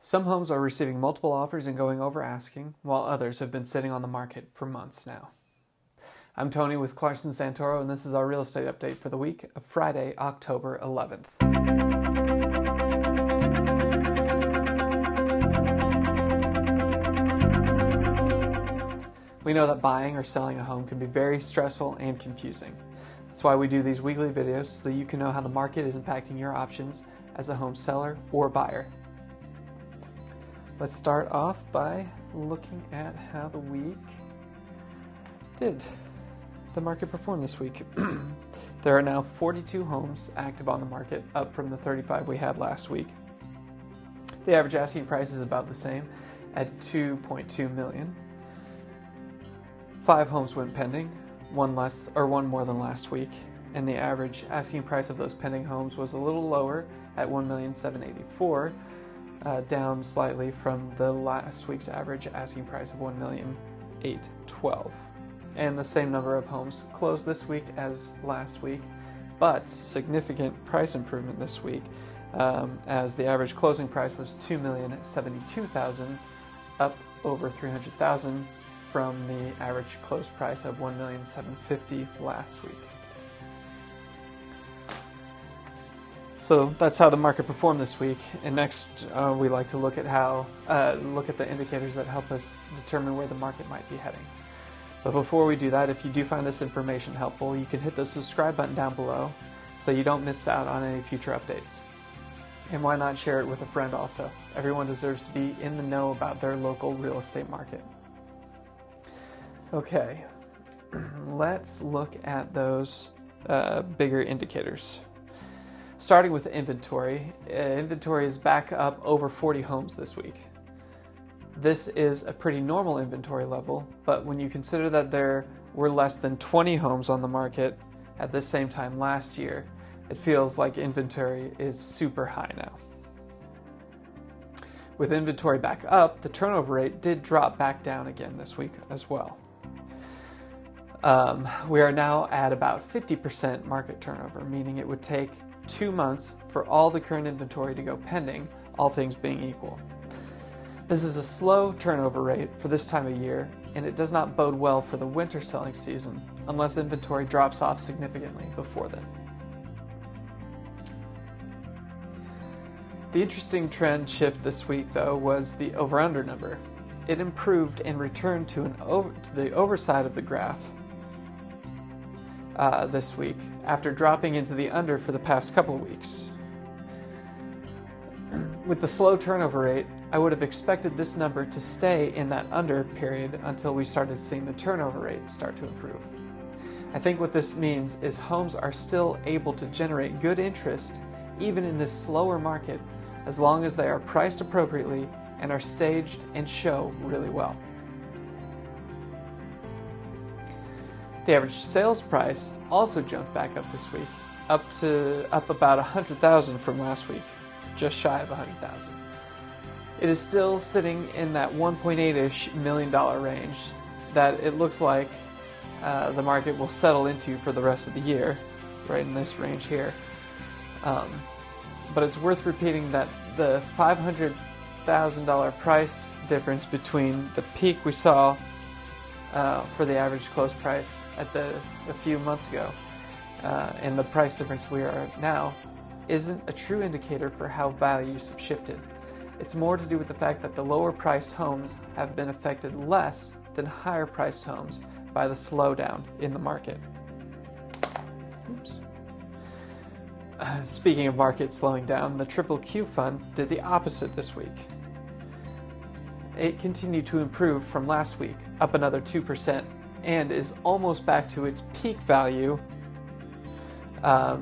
Some homes are receiving multiple offers and going over asking, while others have been sitting on the market for months now. I'm Tony with Clarkson Santoro, and this is our real estate update for the week of Friday, October 11th. We know that buying or selling a home can be very stressful and confusing. That's why we do these weekly videos so that you can know how the market is impacting your options as a home seller or buyer. Let's start off by looking at how the market performed this week. There are now 42 homes active on the market, up from the 35 we had last week. The average asking price is about the same at $2.2 million. 5 homes went pending, one more than last week, and the average asking price of those pending homes was a little lower at $1,784,000. Down slightly from the last week's average asking price of $1,812,000. And the same number of homes closed this week as last week, but significant price improvement this week, as the average closing price was $2,072,000, up over $300,000 from the average close price of $1,750,000 last week. So that's how the market performed this week. And next, we like to look at the indicators that help us determine where the market might be heading. But before we do that, if you do find this information helpful, you can hit the subscribe button down below so you don't miss out on any future updates. And why not share it with a friend also? Everyone deserves to be in the know about their local real estate market. Okay, let's look at those bigger indicators. Starting with inventory, inventory is back up over 40 homes this week. This is a pretty normal inventory level, but when you consider that there were less than 20 homes on the market at the same time last year, it feels like inventory is super high now. With inventory back up, the turnover rate did drop back down again this week as well. We are now at about 50% market turnover, meaning it would take 2 months for all the current inventory to go pending, all things being equal. This is a slow turnover rate for this time of year, and it does not bode well for the winter selling season unless inventory drops off significantly before then. The interesting trend shift this week, though, was the over-under number. It improved and returned to the overside of the graph this week, after dropping into the under for the past couple of weeks. With the slow turnover rate, I would have expected this number to stay in that under period until we started seeing the turnover rate start to improve. I think what this means is homes are still able to generate good interest even in this slower market, as long as they are priced appropriately and are staged and show really well. The average sales price also jumped back up this week, up about $100,000 from last week, just shy of $100,000. It is still sitting in that $1.8-ish million range that it looks like the market will settle into for the rest of the year, right in this range here. But it's worth repeating that the $500,000 price difference between the peak we saw for the average close price a few months ago and the price difference we are at now isn't a true indicator for how values have shifted. It's more to do with the fact that the lower priced homes have been affected less than higher priced homes by the slowdown in the market. Oops. Speaking of market slowing down, the Triple Q Fund did the opposite this week. It continued to improve from last week, up another 2%, and is almost back to its peak value that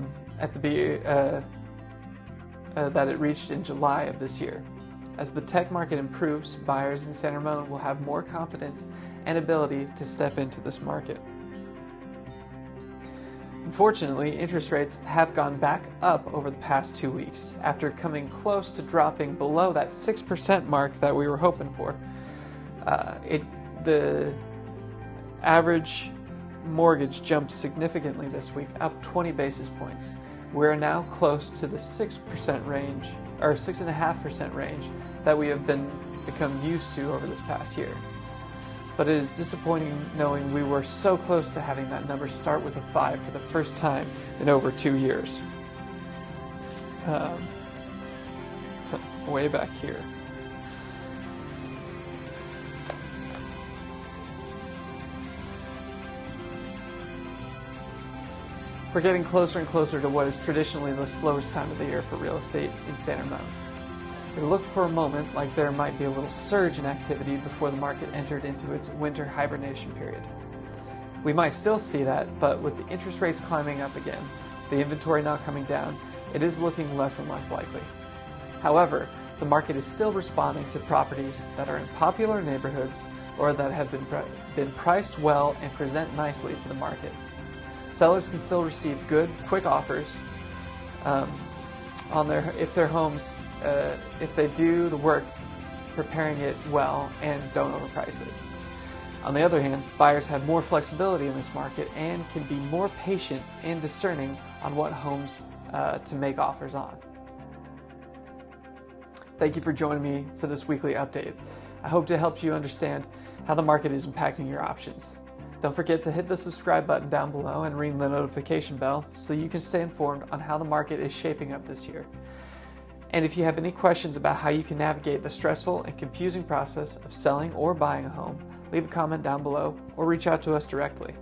it reached in July of this year. As the tech market improves, buyers in San Ramon will have more confidence and ability to step into this market. Unfortunately, interest rates have gone back up over the past 2 weeks, after coming close to dropping below that 6% mark that we were hoping for. The average mortgage jumped significantly this week, up 20 basis points. We're now close to the 6% range or 6.5% range that we have become used to over this past year. But it is disappointing knowing we were so close to having that number start with a 5 for the first time in over 2 years. Way back here. We're getting closer and closer to what is traditionally the slowest time of the year for real estate in San Ramon. It looked for a moment like there might be a little surge in activity before the market entered into its winter hibernation period. We might still see that, but with the interest rates climbing up again, the inventory not coming down, it is looking less and less likely. However, the market is still responding to properties that are in popular neighborhoods or that have been priced well and present nicely to the market. Sellers can still receive good, quick offers on if their homes, if they do the work preparing it well and don't overprice it. On the other hand, buyers have more flexibility in this market and can be more patient and discerning on what homes to make offers on. Thank you for joining me for this weekly update. I hope to help you understand how the market is impacting your options. Don't forget to hit the subscribe button down below and ring the notification bell so you can stay informed on how the market is shaping up this year. And if you have any questions about how you can navigate the stressful and confusing process of selling or buying a home, leave a comment down below or reach out to us directly.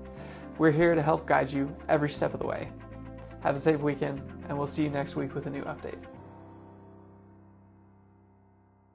We're here to help guide you every step of the way. Have a safe weekend, and we'll see you next week with a new update.